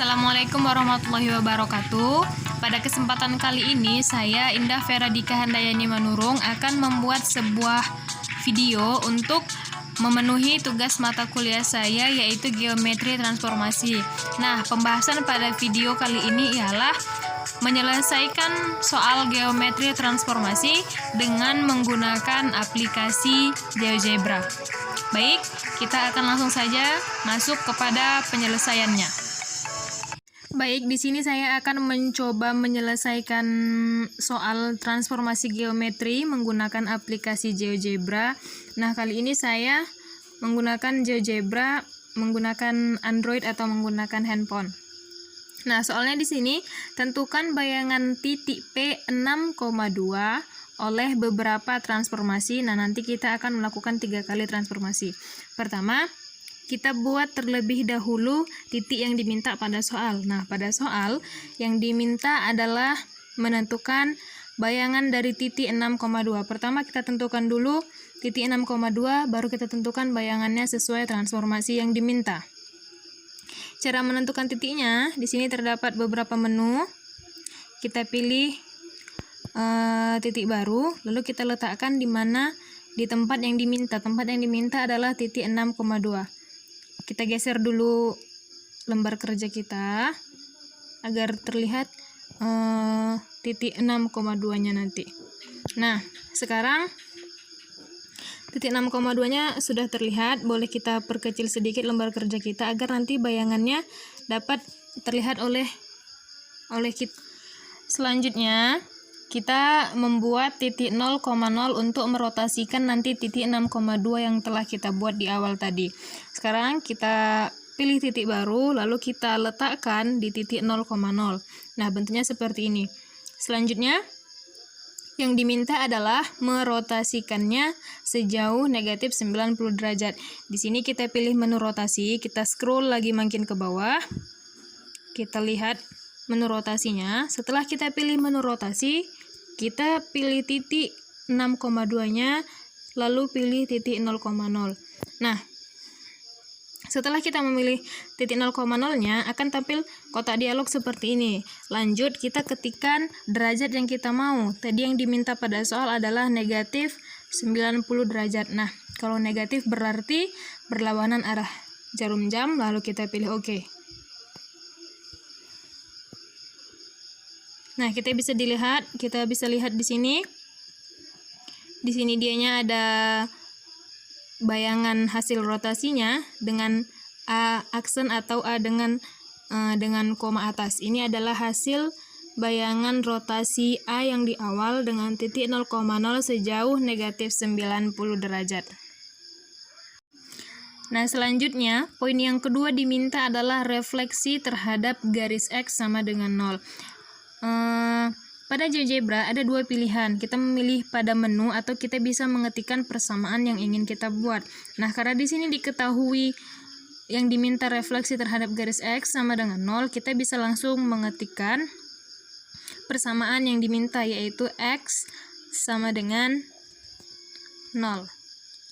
Assalamualaikum warahmatullahi wabarakatuh. Pada kesempatan kali ini, saya Indah Feradika Handayani Manurung akan membuat sebuah video untuk memenuhi tugas mata kuliah saya, yaitu geometri transformasi. Nah, pembahasan pada video kali ini ialah menyelesaikan soal geometri transformasi dengan menggunakan aplikasi GeoGebra. Baik, kita akan langsung saja masuk kepada penyelesaiannya. Baik, di sini saya akan mencoba menyelesaikan soal transformasi geometri menggunakan aplikasi GeoGebra. Nah, kali ini saya menggunakan GeoGebra menggunakan Android atau menggunakan handphone. Nah, soalnya di sini tentukan bayangan titik P6,2 oleh beberapa transformasi. Nah, nanti kita akan melakukan 3 kali transformasi. Pertama, kita buat terlebih dahulu titik yang diminta pada soal. Nah, pada soal yang diminta adalah menentukan bayangan dari titik 6,2. Pertama kita tentukan dulu titik 6,2, baru kita tentukan bayangannya sesuai transformasi yang diminta. Cara menentukan titiknya, di sini terdapat beberapa menu. Kita pilih titik baru, lalu kita letakkan di mana di tempat yang diminta. Tempat yang diminta adalah titik 6,2. Kita geser dulu lembar kerja kita agar terlihat titik 6,2-nya nanti. Nah, sekarang titik 6,2-nya sudah terlihat. Boleh kita perkecil sedikit lembar kerja kita agar nanti bayangannya dapat terlihat oleh kita. Selanjutnya, kita membuat titik 0,0 untuk merotasikan nanti titik 6,2 yang telah kita buat di awal tadi. Sekarang kita pilih titik baru, lalu kita letakkan di titik 0,0. Nah, bentuknya seperti ini. Selanjutnya, yang diminta adalah merotasikannya sejauh negatif 90 derajat. Di sini kita pilih menu rotasi, kita scroll lagi makin ke bawah. Kita lihat menu rotasinya. Setelah kita pilih menu rotasi, kita pilih titik 6,2-nya, lalu pilih titik 0,0. Nah, setelah kita memilih titik 0,0-nya, akan tampil kotak dialog seperti ini. Lanjut, kita ketikkan derajat yang kita mau. Tadi yang diminta pada soal adalah negatif 90 derajat. Nah, kalau negatif berarti berlawanan arah jarum jam, lalu kita pilih OK. Nah, kita bisa lihat di sini. Di sini dianya ada bayangan hasil rotasinya dengan A aksen atau A dengan koma atas. Ini adalah hasil bayangan rotasi A yang di awal dengan titik 0,0 sejauh negatif 90 derajat. Nah, selanjutnya, poin yang kedua diminta adalah refleksi terhadap garis X sama dengan 0. Pada GeoGebra ada 2 pilihan. Kita memilih pada menu atau kita bisa mengetikkan persamaan yang ingin kita buat. Nah, karena di sini diketahui yang diminta refleksi terhadap garis X sama dengan 0, kita bisa langsung mengetikkan persamaan yang diminta, yaitu X sama dengan 0.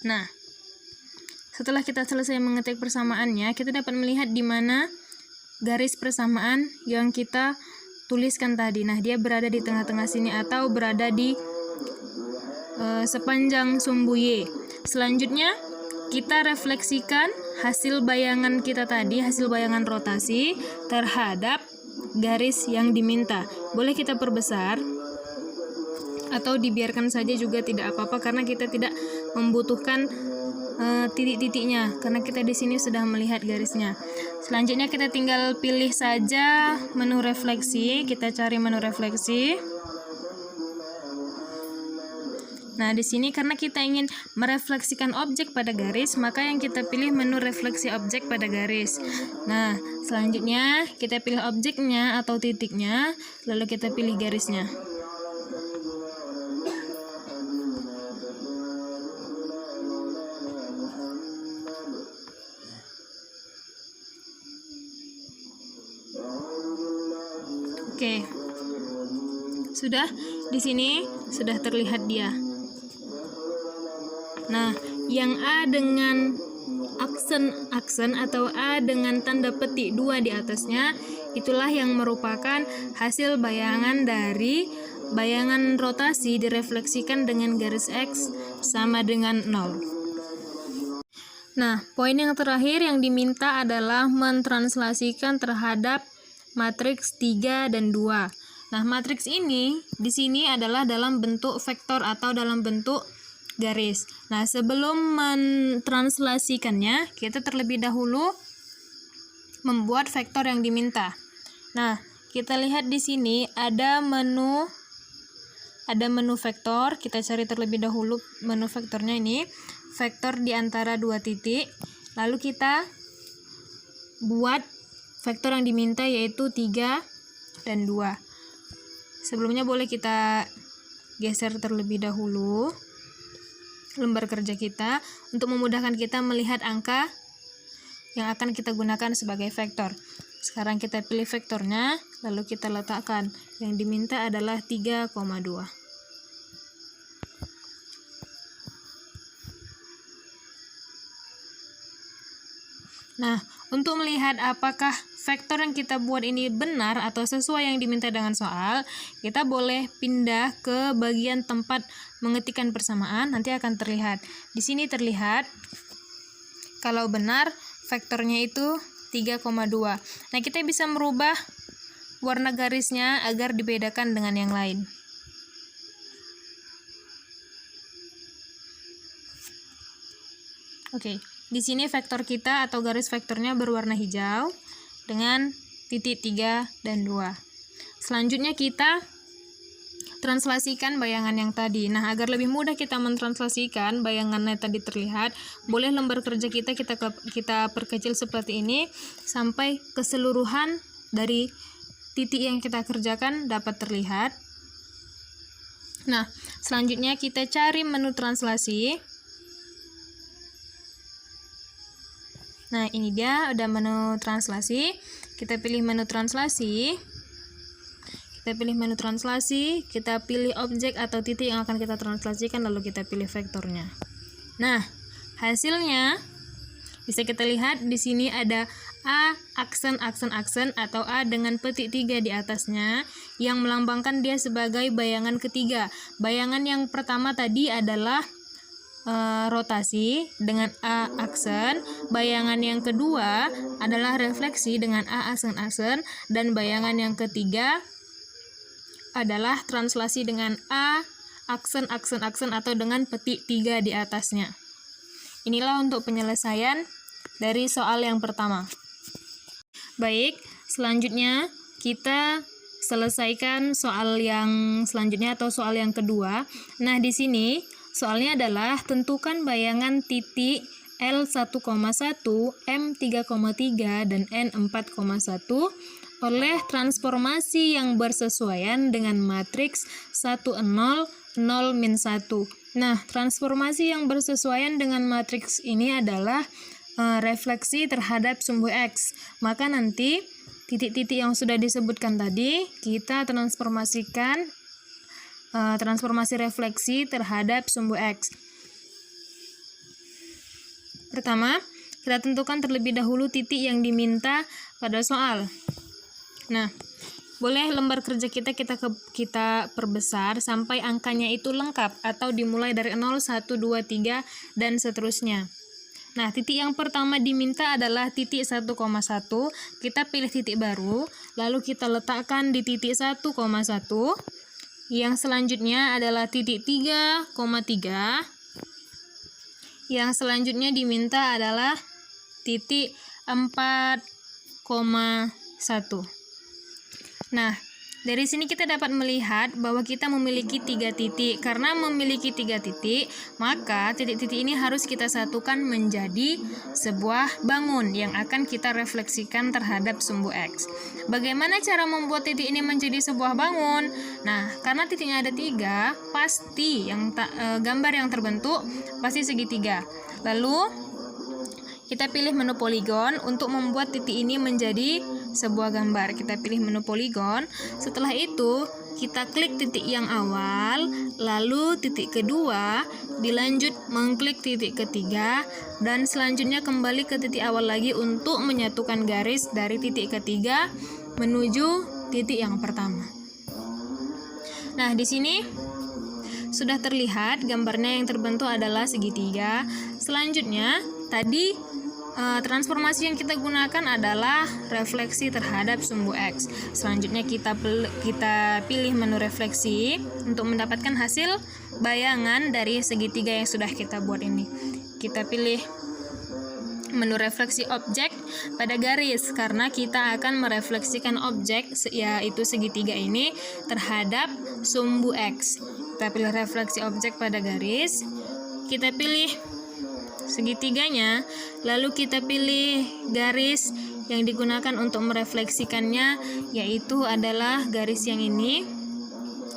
Nah, setelah kita selesai mengetik persamaannya, kita dapat melihat di mana garis persamaan yang kita tuliskan tadi. Nah, dia berada di tengah-tengah sini atau berada di sepanjang sumbu Y. Selanjutnya, kita refleksikan hasil bayangan kita tadi, hasil bayangan rotasi terhadap garis yang diminta. Boleh kita perbesar atau dibiarkan saja juga tidak apa-apa, karena kita tidak membutuhkan titik-titiknya, karena kita di sini sudah melihat garisnya. Selanjutnya kita tinggal pilih saja menu refleksi. Kita cari menu refleksi. Nah, di sini karena kita ingin merefleksikan objek pada garis, maka yang kita pilih menu refleksi objek pada garis. Nah, selanjutnya kita pilih objeknya atau titiknya, lalu kita pilih garisnya. Oke, sudah di sini sudah terlihat dia. Nah, yang A dengan aksen atau A dengan tanda petik 2 di atasnya, itulah yang merupakan hasil bayangan dari bayangan rotasi direfleksikan dengan garis X sama dengan 0. Nah, poin yang terakhir yang diminta adalah mentranslasikan terhadap matriks 3 dan 2. Nah, matriks ini di sini adalah dalam bentuk vektor atau dalam bentuk garis. Nah, sebelum mentranslasikannya, kita terlebih dahulu membuat vektor yang diminta. Nah, kita lihat di sini ada menu vektor. Kita cari terlebih dahulu menu vektornya ini, vektor di antara 2 titik. Lalu kita buat vektor yang diminta yaitu 3 dan 2. Sebelumnya boleh kita geser terlebih dahulu lembar kerja kita untuk memudahkan kita melihat angka yang akan kita gunakan sebagai vektor. Sekarang kita pilih vektornya, lalu kita letakkan. Yang diminta adalah 3,2. Nah, untuk melihat apakah vektor yang kita buat ini benar atau sesuai yang diminta dengan soal, kita boleh pindah ke bagian tempat mengetikkan persamaan, nanti akan terlihat. Di sini terlihat kalau benar vektornya itu 3,2. Nah, kita bisa merubah warna garisnya agar dibedakan dengan yang lain. Oke. Di sini vektor kita atau garis vektornya berwarna hijau dengan titik 3 dan 2. Selanjutnya kita translasikan bayangan yang tadi. Nah, agar lebih mudah kita mentranslasikan bayangannya tadi terlihat, boleh lembar kerja kita perkecil seperti ini sampai keseluruhan dari titik yang kita kerjakan dapat terlihat. Nah, selanjutnya kita cari menu translasi. Nah, ini dia udah menu translasi. Kita pilih menu translasi. Kita pilih objek atau titik yang akan kita translasikan, lalu kita pilih vektornya. Nah, hasilnya bisa kita lihat di sini ada A aksen atau A dengan petik 3 di atasnya yang melambangkan dia sebagai bayangan ketiga. Bayangan yang pertama tadi adalah rotasi dengan A aksen, bayangan yang kedua adalah refleksi dengan A aksen, dan bayangan yang ketiga adalah translasi dengan A aksen atau dengan petik 3 di atasnya. Inilah untuk penyelesaian dari soal yang pertama. Baik, selanjutnya kita selesaikan soal yang selanjutnya atau soal yang kedua. Nah, di sini soalnya adalah tentukan bayangan titik L1,1, M3,3, dan N4,1 oleh transformasi yang bersesuaian dengan matriks 1, 0, 0, min 1. Nah, transformasi yang bersesuaian dengan matriks ini adalah refleksi terhadap sumbu X. Maka nanti titik-titik yang sudah disebutkan tadi kita transformasikan transformasi refleksi terhadap sumbu X. Pertama, kita tentukan terlebih dahulu titik yang diminta pada soal. Nah, boleh lembar kerja kita perbesar sampai angkanya itu lengkap atau dimulai dari 0, 1, 2, 3 dan seterusnya. Nah, titik yang pertama diminta adalah titik 1,1. Kita pilih titik baru, lalu kita letakkan di titik 1,1. Yang selanjutnya adalah titik 3,3. Yang selanjutnya diminta adalah titik 4,1. Nah, dari sini kita dapat melihat bahwa kita memiliki 3 titik. Karena memiliki 3 titik, maka titik-titik ini harus kita satukan menjadi sebuah bangun yang akan kita refleksikan terhadap sumbu X. Bagaimana cara membuat titik ini menjadi sebuah bangun? Nah, karena titiknya ada 3, pasti gambar yang terbentuk pasti segitiga. Lalu kita pilih menu poligon untuk membuat titik ini menjadi sebuah gambar. Kita pilih menu poligon. Setelah itu, kita klik titik yang awal, lalu titik kedua, dilanjut mengklik titik ketiga, dan selanjutnya kembali ke titik awal lagi untuk menyatukan garis dari titik ketiga menuju titik yang pertama. Nah, di sini sudah terlihat gambarnya yang terbentuk adalah segitiga. Selanjutnya, tadi transformasi yang kita gunakan adalah refleksi terhadap sumbu X. Selanjutnya kita pilih menu refleksi untuk mendapatkan hasil bayangan dari segitiga yang sudah kita buat ini. Kita pilih menu refleksi objek pada garis karena kita akan merefleksikan objek yaitu segitiga ini terhadap sumbu X. Kita pilih refleksi objek pada garis. Kita pilih segitiganya, lalu kita pilih garis yang digunakan untuk merefleksikannya, yaitu adalah garis yang ini,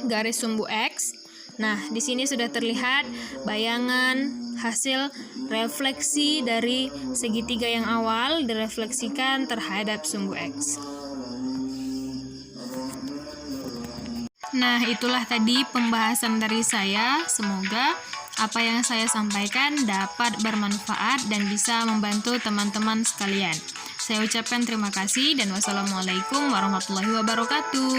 garis sumbu X. Nah, di sini sudah terlihat bayangan hasil refleksi dari segitiga yang awal direfleksikan terhadap sumbu X. Nah, itulah tadi pembahasan dari saya. Semoga apa yang saya sampaikan dapat bermanfaat dan bisa membantu teman-teman sekalian. Saya ucapkan terima kasih dan wassalamualaikum warahmatullahi wabarakatuh.